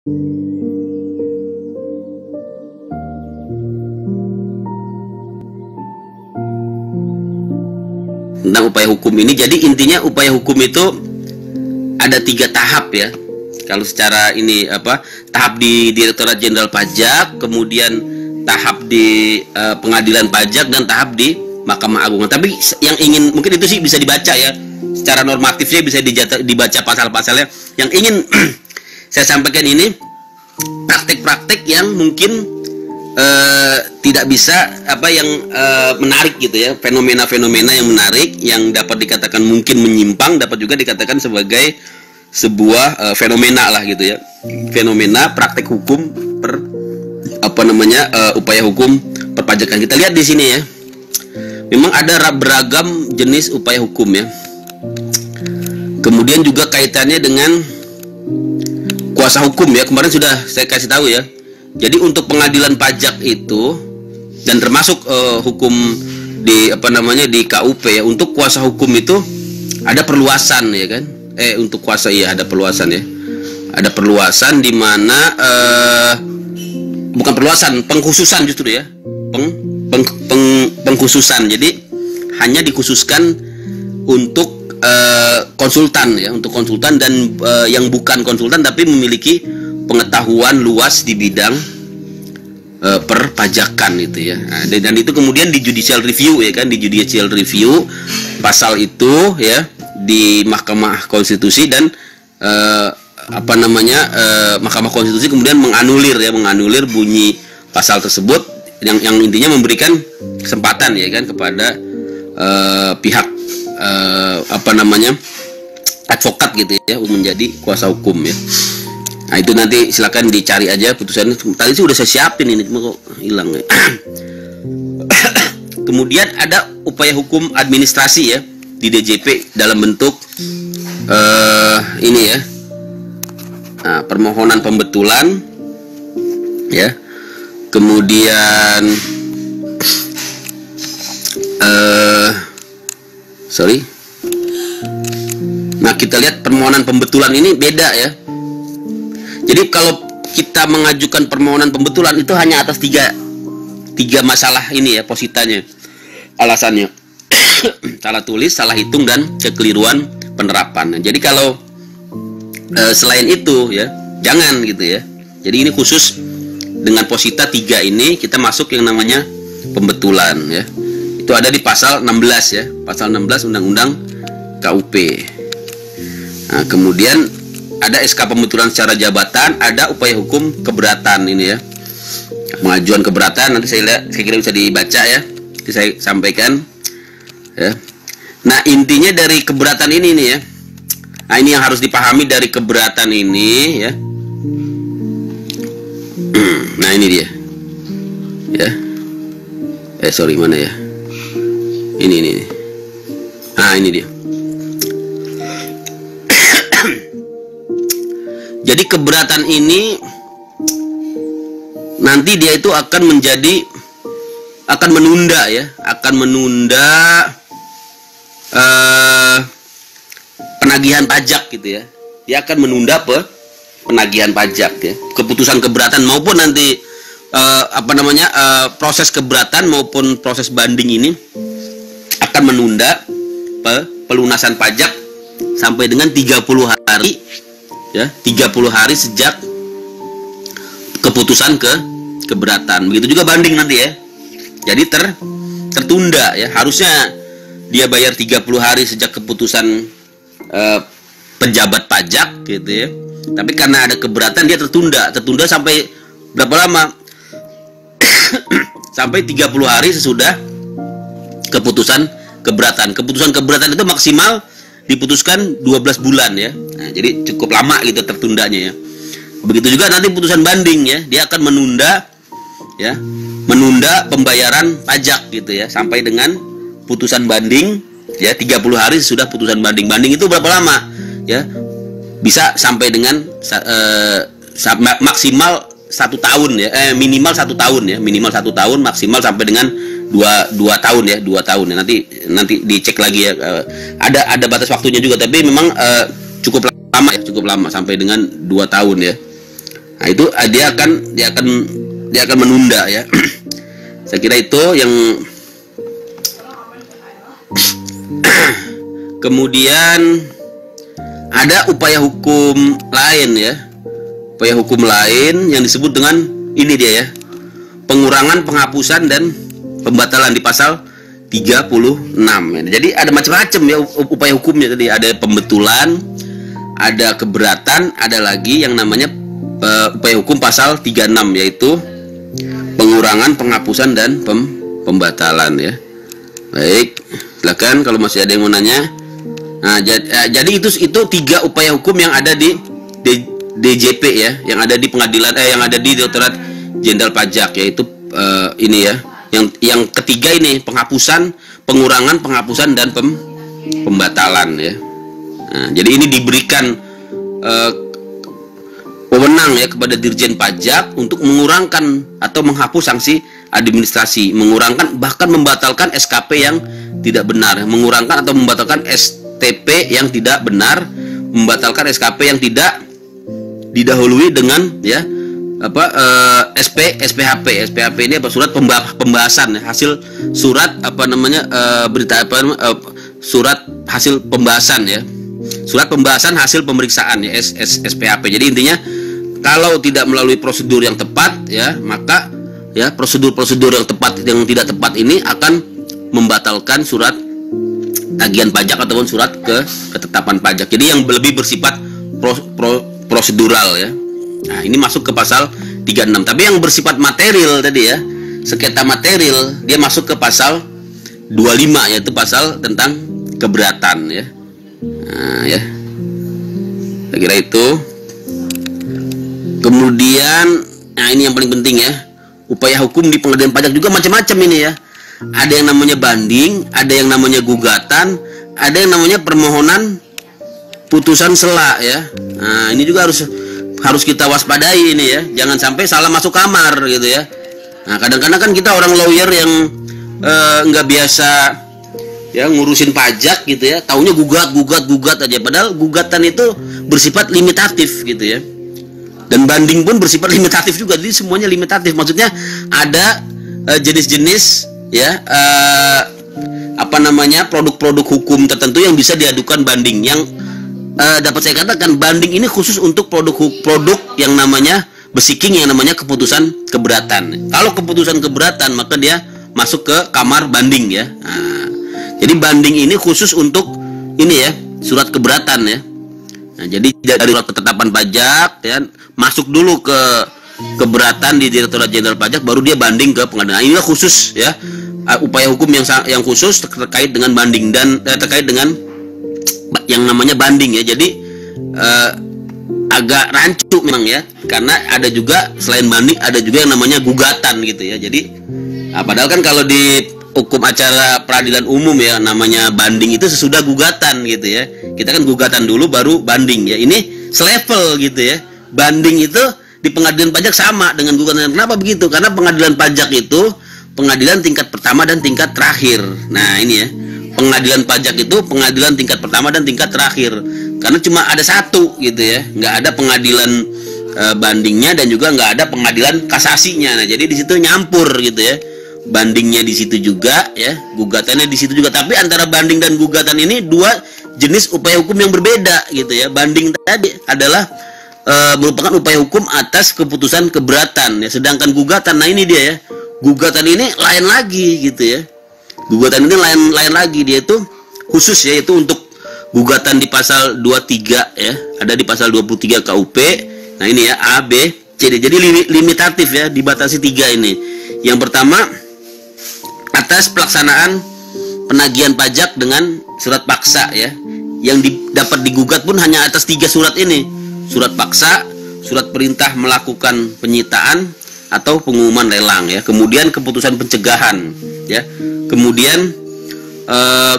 Tentang upaya hukum ini, jadi intinya upaya hukum itu ada 3 tahap ya. Kalau secara ini tahap di Direktorat Jenderal Pajak, kemudian tahap di Pengadilan Pajak, dan tahap di Mahkamah Agung. Tapi yang ingin mungkin itu sih bisa dibaca ya, secara normatifnya bisa dibaca pasal-pasalnya. Yang ingin saya sampaikan ini praktek-praktek yang mungkin tidak bisa yang menarik gitu ya, fenomena-fenomena yang menarik yang dapat dikatakan mungkin menyimpang, dapat juga dikatakan sebagai sebuah fenomena lah gitu ya, fenomena praktek hukum upaya hukum perpajakan. Kita lihat di sini ya, memang ada beragam jenis upaya hukum ya. Kemudian juga kaitannya dengan kuasa hukum ya, kemarin sudah saya kasih tahu ya. Jadi untuk pengadilan pajak itu, dan termasuk hukum di di KUP ya, untuk kuasa hukum itu ada perluasan ya kan. Untuk kuasa ya ada perluasan ya. Ada perluasan di mana bukan perluasan, pengkhususan justru ya. Pengkhususan. Jadi hanya dikhususkan untuk konsultan ya, untuk konsultan dan yang bukan konsultan tapi memiliki pengetahuan luas di bidang perpajakan itu ya. Nah, dan itu kemudian di judicial review ya kan, di judicial review pasal itu ya di Mahkamah Konstitusi, dan Mahkamah Konstitusi kemudian menganulir bunyi pasal tersebut yang intinya memberikan kesempatan ya kan kepada pihak advokat gitu ya untuk menjadi kuasa hukum ya. Nah itu nanti silakan dicari aja putusannya. Tadi sih udah saya siapin ini, cuma kok hilang ya. Kemudian ada upaya hukum administrasi ya di DJP dalam bentuk ini ya, permohonan pembetulan ya. Kemudian nah kita lihat permohonan pembetulan ini beda ya. Jadi kalau kita mengajukan permohonan pembetulan itu hanya atas tiga masalah ini ya positanya, alasannya salah tulis, salah hitung, dan kekeliruan penerapan. Jadi kalau selain itu ya jangan gitu ya. Jadi ini khusus dengan posita 3 ini kita masuk yang namanya pembetulan ya. Itu ada di pasal 16 ya, pasal 16 Undang-Undang KUP. Nah, kemudian ada SK pembetulan secara jabatan, ada upaya hukum keberatan ini ya. Pengajuan keberatan nanti saya kira bisa dibaca ya. Nanti saya sampaikan ya. Nah, intinya dari keberatan ini nih ya. Nah, ini yang harus dipahami dari keberatan ini ya. Nah, ini dia. Ya. Mana ya? Ini. Nah, ini dia. Jadi keberatan ini nanti dia itu akan menunda penagihan pajak gitu ya. Dia akan menunda penagihan pajak ya. Keputusan keberatan maupun nanti proses keberatan maupun proses banding ini akan menunda pelunasan pajak sampai dengan 30 hari ya, 30 hari sejak keputusan keberatan. Begitu juga banding nanti ya. Jadi tertunda ya. Harusnya dia bayar 30 hari sejak keputusan pejabat pajak gitu ya. Tapi karena ada keberatan dia tertunda sampai berapa lama? Sampai 30 hari sesudah keputusan keberatan. Keputusan keberatan itu maksimal diputuskan 12 bulan ya. Nah, jadi cukup lama gitu tertundanya ya. Begitu juga nanti putusan banding ya, dia akan menunda pembayaran pajak gitu ya sampai dengan putusan banding ya, 30 hari sesudah putusan banding. Banding itu berapa lama? Ya. Bisa sampai dengan maksimal 1 tahun ya, minimal 1 tahun ya, minimal 1 tahun, maksimal sampai dengan 2 tahun ya, 2 tahun ya. Nanti dicek lagi ya. Ada batas waktunya juga, tapi memang cukup lama sampai dengan 2 tahun ya. Nah, itu dia akan menunda ya. Saya kira itu yang kemudian ada upaya hukum lain ya. Upaya hukum lain yang disebut dengan ini dia ya. Pengurangan, penghapusan dan pembatalan di pasal 36 ya. Jadi ada macam-macam ya upaya hukumnya tadi. Ada pembetulan, ada keberatan, ada lagi yang namanya upaya hukum pasal 36 yaitu pengurangan, penghapusan dan pembatalan ya. Baik, silakan kalau masih ada yang mau nanya. Nah, jadi itu 3 upaya hukum yang ada di DJP ya, yang ada di pengadilan yang ada di Direktorat Jenderal Pajak, yaitu ini ya. Yang ketiga ini penghapusan, pengurangan, penghapusan dan pembatalan ya. Nah, jadi ini diberikan wewenang ya kepada Dirjen Pajak untuk mengurangkan atau menghapus sanksi administrasi, mengurangkan bahkan membatalkan SKP yang tidak benar, mengurangkan atau membatalkan STP yang tidak benar, membatalkan SKP yang tidak didahului dengan ya SPHP ini apa, surat pembahasan ya, hasil surat surat hasil pembahasan ya, surat pembahasan hasil pemeriksaan ya, SPHP. Jadi intinya kalau tidak melalui prosedur yang tepat ya, maka ya prosedur yang tidak tepat ini akan membatalkan surat tagihan pajak ataupun surat ketetapan pajak. Jadi yang lebih bersifat prosedural ya. Nah, ini masuk ke pasal 36. Tapi yang bersifat material tadi ya, sengketa material, dia masuk ke pasal 25 yaitu pasal tentang keberatan ya. Nah, ya. Saya kira itu. Kemudian, nah ini yang paling penting ya. Upaya hukum di pengadilan pajak juga macam-macam ini ya. Ada yang namanya banding, ada yang namanya gugatan, ada yang namanya permohonan putusan sela ya. Nah, ini juga harus kita waspadai ini ya. Jangan sampai salah masuk kamar gitu ya. Nah, kadang-kadang kan kita orang lawyer yang nggak biasa ya ngurusin pajak gitu ya. Taunya gugat aja. Padahal gugatan itu bersifat limitatif gitu ya. Dan banding pun bersifat limitatif juga. Jadi semuanya limitatif. Maksudnya ada jenis-jenis ya produk-produk hukum tertentu yang bisa diadukan banding. Yang dapat saya katakan banding ini khusus untuk produk yang namanya besiking, yang namanya keputusan keberatan. Kalau keputusan keberatan maka dia masuk ke kamar banding ya. Nah, jadi banding ini khusus untuk ini ya, surat keberatan ya. Nah, jadi dari surat ketetapan pajak ya, masuk dulu ke keberatan di Direktorat Jenderal Pajak, baru dia banding ke pengadilan. Nah, ini khusus ya, upaya hukum yang khusus terkait dengan banding dan terkait dengan yang namanya banding ya. Jadi agak rancu memang ya, karena ada juga selain banding ada juga yang namanya gugatan gitu ya. Jadi padahal kan kalau di hukum acara peradilan umum ya, namanya banding itu sesudah gugatan gitu ya. Kita kan gugatan dulu baru banding ya. Ini selevel gitu ya. Banding itu di pengadilan pajak sama dengan gugatan. Kenapa begitu? Karena pengadilan pajak itu pengadilan tingkat pertama dan tingkat terakhir. Nah, ini ya. Pengadilan pajak itu pengadilan tingkat pertama dan tingkat terakhir. Karena cuma ada satu gitu ya. Nggak ada pengadilan bandingnya dan juga nggak ada pengadilan kasasinya. Nah, jadi di situ nyampur gitu ya. Bandingnya di situ juga ya, gugatannya di situ juga. Tapi antara banding dan gugatan ini dua jenis upaya hukum yang berbeda gitu ya. Banding tadi adalah merupakan upaya hukum atas keputusan keberatan ya, sedangkan gugatan, nah ini dia ya, gugatan ini lain lagi gitu ya. Gugatan ini lain lagi, dia itu khusus ya, itu untuk gugatan di pasal 23 ya, ada di pasal 23 KUP. Nah ini ya, A, B, C, D. Jadi limitatif ya, dibatasi 3 ini. Yang pertama, atas pelaksanaan penagihan pajak dengan surat paksa ya, yang dapat digugat pun hanya atas 3 surat ini: surat paksa, surat perintah melakukan penyitaan atau pengumuman lelang ya, kemudian keputusan pencegahan ya, kemudian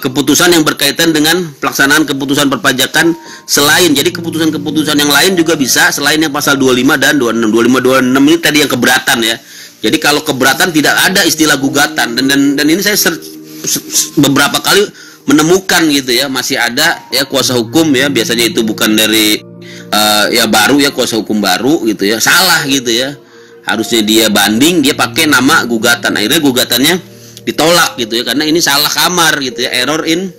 keputusan yang berkaitan dengan pelaksanaan keputusan perpajakan selain, jadi keputusan-keputusan yang lain juga bisa selain yang pasal 25 dan 26. 25 26 ini tadi yang keberatan ya. Jadi kalau keberatan tidak ada istilah gugatan, dan ini saya beberapa kali menemukan gitu ya, masih ada ya kuasa hukum ya, biasanya itu bukan dari ya baru ya, kuasa hukum baru gitu ya, salah gitu ya. Harusnya dia banding, dia pakai nama gugatan. Akhirnya gugatannya ditolak gitu ya, karena ini salah kamar gitu ya, error in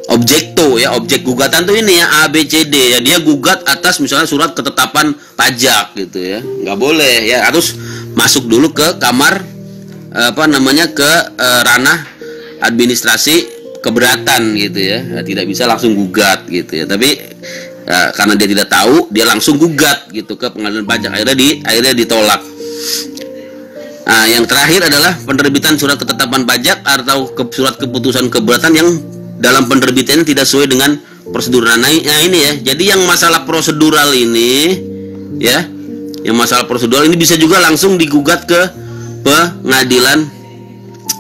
objekto ya. Objek gugatan tuh ini ya, A B C D ya. Dia gugat atas misalnya surat ketetapan pajak gitu ya, nggak boleh ya, harus masuk dulu ke kamar ke ranah administrasi keberatan gitu ya. Tidak bisa langsung gugat gitu ya. Tapi karena dia tidak tahu, dia langsung gugat gitu ke pengadilan pajak. Akhirnya ditolak. Nah, yang terakhir adalah penerbitan surat ketetapan pajak atau surat keputusan keberatan yang dalam penerbitannya tidak sesuai dengan prosedur. Nah ini ya. Jadi yang masalah prosedural ini ya, yang masalah prosedural ini bisa juga langsung digugat ke pengadilan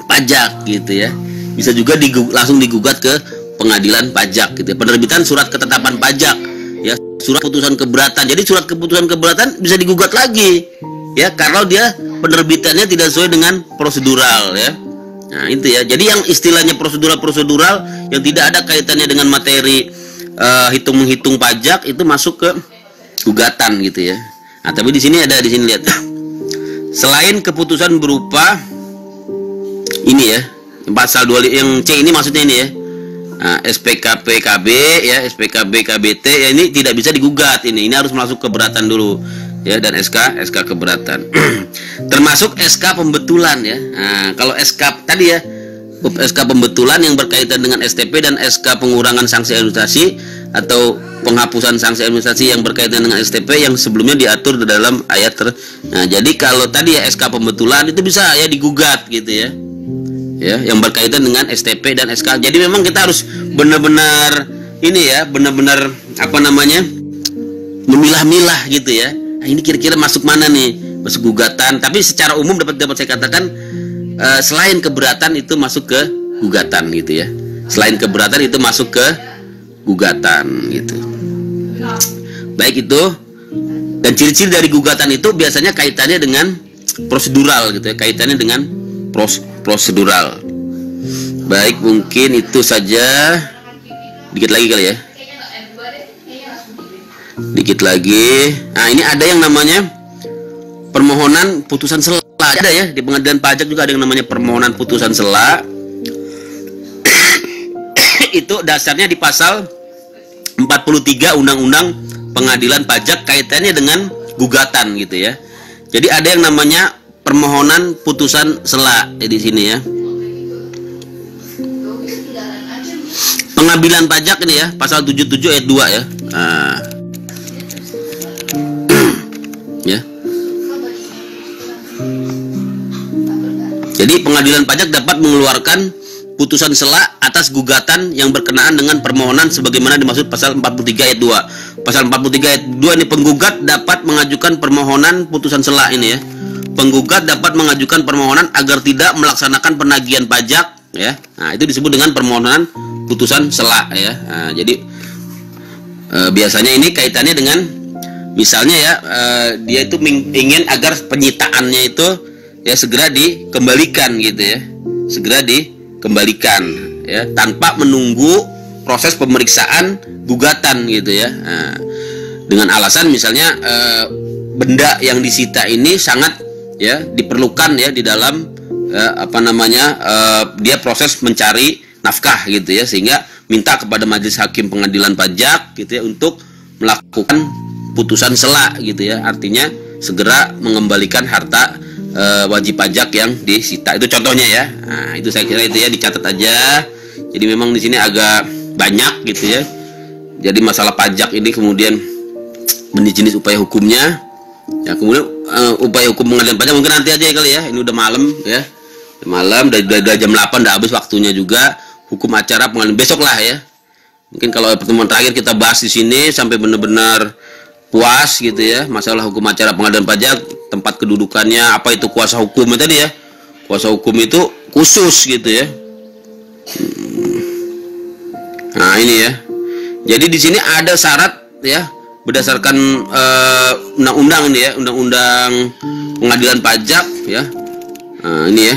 pajak gitu ya. Bisa juga langsung digugat ke pengadilan pajak gitu ya. Penerbitan surat ketetapan pajak ya, surat keputusan keberatan. Jadi surat keputusan keberatan bisa digugat lagi ya, kalau dia penerbitannya tidak sesuai dengan prosedural ya. Nah itu ya. Jadi yang istilahnya prosedural yang tidak ada kaitannya dengan materi hitung-menghitung pajak itu masuk ke gugatan gitu ya. Nah tapi di sini lihat. Selain keputusan berupa ini ya, pasal 25 yang C ini maksudnya ini ya. Nah, SPKPKB ya, SPKB-KBT ya, ini tidak bisa digugat ini harus masuk keberatan dulu ya, dan SK keberatan. Termasuk SK pembetulan ya. Nah, kalau SK tadi ya, SK pembetulan yang berkaitan dengan STP dan SK pengurangan sanksi administrasi atau penghapusan sanksi administrasi yang berkaitan dengan STP yang sebelumnya diatur di dalam ayat Nah, jadi kalau tadi ya SK pembetulan itu bisa ya digugat gitu ya. Ya, yang berkaitan dengan STP dan SK. Jadi memang kita harus benar-benar ini ya, benar-benar memilah-milah gitu ya. Nah, ini kira-kira masuk mana nih? Masuk gugatan. Tapi secara umum dapat saya katakan selain keberatan itu masuk ke gugatan gitu ya. Selain keberatan itu masuk ke gugatan gitu. Baik itu. Dan ciri-ciri dari gugatan itu biasanya kaitannya dengan prosedural gitu ya, kaitannya dengan prosedural. Baik, mungkin itu saja. Dikit lagi kali ya. Dikit lagi. Nah, ini ada yang namanya permohonan putusan sela. Ada ya, di pengadilan pajak juga ada yang namanya permohonan putusan sela. Itu dasarnya di pasal 43 Undang-Undang Pengadilan Pajak, kaitannya dengan gugatan gitu ya. Jadi ada yang namanya permohonan putusan sela di sini ya. Pengambilan pajak ini ya, pasal 77 ayat 2 ya. Nah. Ya. Jadi pengadilan pajak dapat mengeluarkan putusan sela atas gugatan yang berkenaan dengan permohonan sebagaimana dimaksud pasal 43 ayat 2. Pasal 43 ayat 2 ini, penggugat dapat mengajukan permohonan putusan sela ini ya. Penggugat dapat mengajukan permohonan agar tidak melaksanakan penagihan pajak ya. Nah, itu disebut dengan permohonan putusan sela ya. Nah, jadi biasanya ini kaitannya dengan misalnya ya, dia itu ingin agar penyitaannya itu ya segera dikembalikan gitu ya. Segera dikembalikan ya, tanpa menunggu proses pemeriksaan gugatan gitu ya. Nah, dengan alasan misalnya benda yang disita ini sangat ya diperlukan ya di dalam dia proses mencari nafkah gitu ya, sehingga minta kepada majelis hakim pengadilan pajak gitu ya untuk melakukan putusan sela gitu ya, artinya segera mengembalikan harta wajib pajak yang disita. Itu contohnya ya. Nah, itu saya kira itu ya, dicatat aja. Jadi memang di sini agak banyak gitu ya. Jadi masalah pajak ini kemudian jenis upaya hukumnya. Ya, kemudian upaya hukum pengadilan pajak mungkin nanti aja kali ya. Ini udah malam ya. Malam dari jam 8 udah habis waktunya juga. Hukum acara pengadilan besok lah ya. Mungkin kalau pertemuan terakhir kita bahas di sini sampai benar-benar puas gitu ya, masalah hukum acara pengadilan pajak, tempat kedudukannya, apa itu kuasa hukum tadi ya. Kuasa hukum itu khusus gitu ya. Nah, ini ya. Jadi di sini ada syarat ya, berdasarkan undang-undang ini ya, undang-undang pengadilan pajak ya. Nah, ini ya.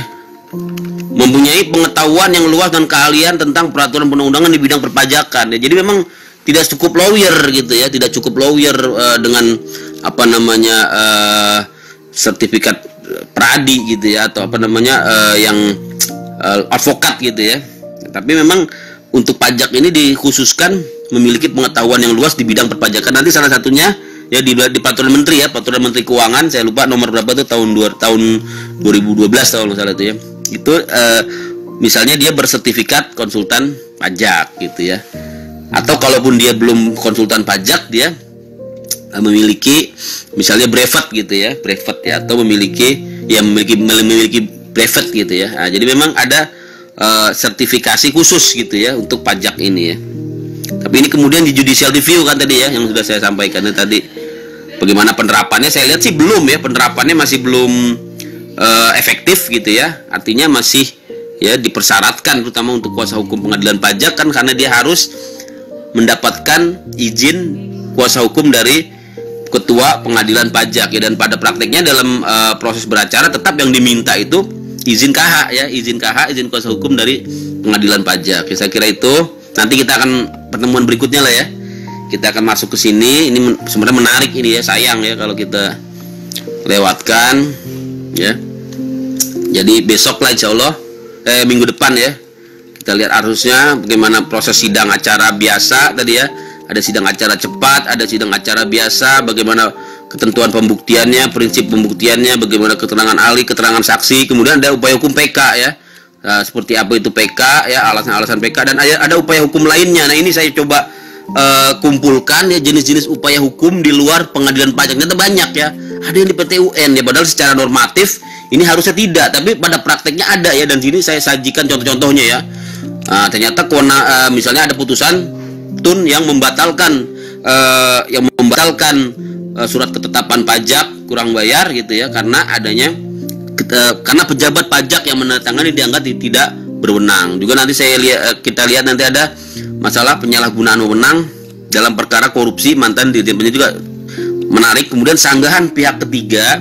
Mempunyai pengetahuan yang luas dan keahlian tentang peraturan perundang-undangan di bidang perpajakan ya. Jadi memang tidak cukup lawyer gitu ya, tidak cukup lawyer dengan apa namanya sertifikat pradi gitu ya, atau apa namanya yang advokat gitu ya. Tapi memang untuk pajak ini dikhususkan memiliki pengetahuan yang luas di bidang perpajakan. Nanti salah satunya ya di peraturan menteri ya, peraturan menteri keuangan, saya lupa nomor berapa tuh, tahun 2012 kalau nggak salah itu ya. Itu misalnya dia bersertifikat konsultan pajak gitu ya. Atau kalaupun dia belum konsultan pajak, dia memiliki misalnya brevet gitu ya, brevet ya, atau memiliki brevet gitu ya. Nah, jadi memang ada sertifikasi khusus gitu ya untuk pajak ini ya. Tapi ini kemudian di judicial review kan tadi ya, yang sudah saya sampaikan tadi. Bagaimana penerapannya? Saya lihat sih belum ya, penerapannya masih belum efektif gitu ya. Artinya masih ya dipersyaratkan, terutama untuk kuasa hukum pengadilan pajak kan, karena dia harus mendapatkan izin kuasa hukum dari ketua pengadilan pajak ya. Dan pada prakteknya dalam proses beracara tetap yang diminta itu izin KH ya, izin kuasa hukum dari pengadilan pajak ya. Saya kira itu nanti kita akan pertemuan berikutnya lah ya, kita akan masuk ke sini. Ini sebenarnya menarik ini ya, sayang ya kalau kita lewatkan ya. Jadi besok lah insya Allah, minggu depan ya, kita lihat harusnya bagaimana proses sidang acara biasa tadi ya. Ada sidang acara cepat, ada sidang acara biasa, bagaimana ketentuan pembuktiannya, prinsip pembuktiannya, bagaimana keterangan ahli, keterangan saksi, kemudian ada upaya hukum PK ya. Nah, seperti apa itu PK ya, alasan-alasan PK, dan ada upaya hukum lainnya. Nah, ini saya coba kumpulkan ya jenis-jenis upaya hukum di luar pengadilan pajak. Ternyata banyak ya. Ada yang di PT UN ya, padahal secara normatif ini harusnya tidak, tapi pada prakteknya ada ya, dan sini saya sajikan contoh-contohnya ya. Nah, ternyata misalnya ada putusan Tun yang membatalkan surat ketetapan pajak kurang bayar gitu ya, karena adanya karena pejabat pajak yang menandatangani dianggap tidak berwenang. Juga nanti kita lihat nanti ada masalah penyalahgunaan wewenang dalam perkara korupsi mantan dirjen pajak, juga menarik. Kemudian sanggahan pihak ketiga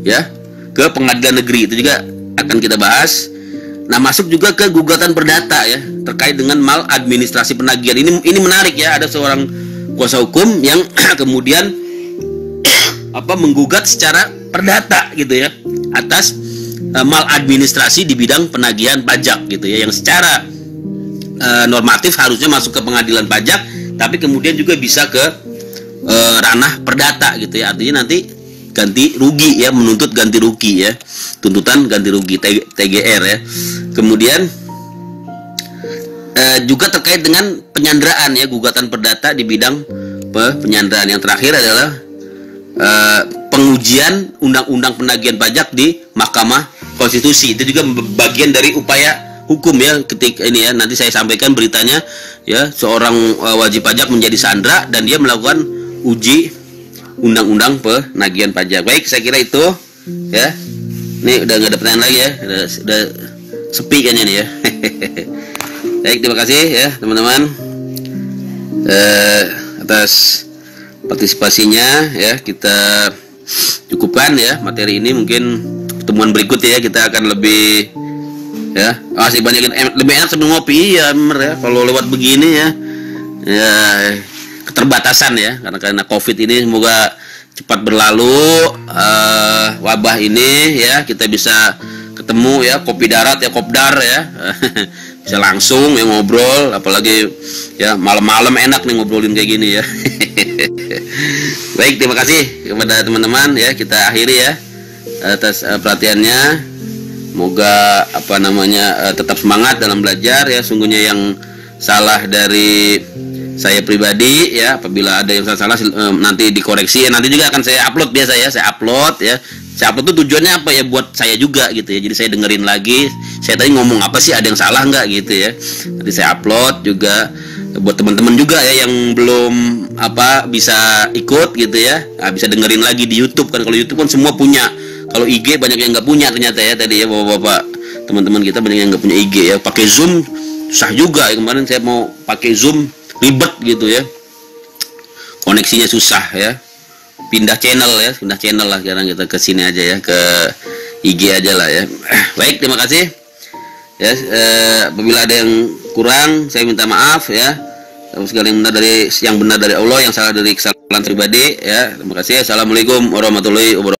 ya ke pengadilan negeri, itu juga akan kita bahas. Nah, masuk juga ke gugatan perdata ya terkait dengan maladministrasi penagihan. Ini menarik ya, ada seorang kuasa hukum yang kemudian menggugat secara perdata gitu ya atas maladministrasi di bidang penagihan pajak gitu ya, yang secara normatif harusnya masuk ke pengadilan pajak, tapi kemudian juga bisa ke ranah perdata gitu ya. Artinya nanti ganti rugi ya, menuntut ganti rugi ya, tuntutan ganti rugi TGR ya. Kemudian juga terkait dengan penyanderaan ya, gugatan perdata di bidang penyanderaan. Yang terakhir adalah pengujian undang-undang penagihan pajak di Mahkamah Konstitusi. Itu juga bagian dari upaya hukum ya, ketika ini ya, nanti saya sampaikan beritanya ya, seorang wajib pajak menjadi sandra dan dia melakukan uji undang-undang penagihan pajak. Baik, saya kira itu ya. Ini udah nggak ada pertanyaan lagi ya, udah sepi kayaknya nih ya. Baik, terima kasih ya teman-teman atas partisipasinya ya. Kita cukupkan ya materi ini, mungkin pertemuan berikutnya ya kita akan lebih ya, masih banyak lebih enak sambil ngopi ya, bener ya, kalau lewat begini ya. Ya, keterbatasan ya, karena COVID ini semoga cepat berlalu, wabah ini ya, kita bisa ketemu ya, kopi darat ya, kopdar ya. Bisa langsung ya ngobrol, apalagi ya malam-malam enak nih ngobrolin kayak gini ya. Baik, terima kasih kepada teman-teman ya, kita akhiri ya atas perhatiannya. Semoga tetap semangat dalam belajar ya. Sungguhnya yang salah dari saya pribadi ya, apabila ada yang salah nanti dikoreksi ya. Nanti juga akan saya upload, biasa ya, saya upload tuh tujuannya apa ya, buat saya juga gitu ya. Jadi saya dengerin lagi, saya tadi ngomong apa sih, ada yang salah nggak gitu ya. Nanti saya upload juga buat teman-teman juga ya yang belum bisa ikut gitu ya. Nah, bisa dengerin lagi di YouTube kan, kalau YouTube kan semua punya. Kalau IG banyak yang nggak punya ternyata ya, tadi ya bapak-bapak teman-teman kita banyak yang nggak punya IG ya. Pakai Zoom susah juga ya, kemarin saya mau pakai Zoom ribet gitu ya, koneksinya susah ya. Pindah channel lah sekarang, kita ke sini aja ya, ke IG aja lah ya. Baik, terima kasih ya. Apabila ada yang kurang saya minta maaf ya. Segala yang benar dari Allah, yang salah dari kesalahan pribadi ya. Terima kasih. Assalamualaikum warahmatullahi wabarakatuh.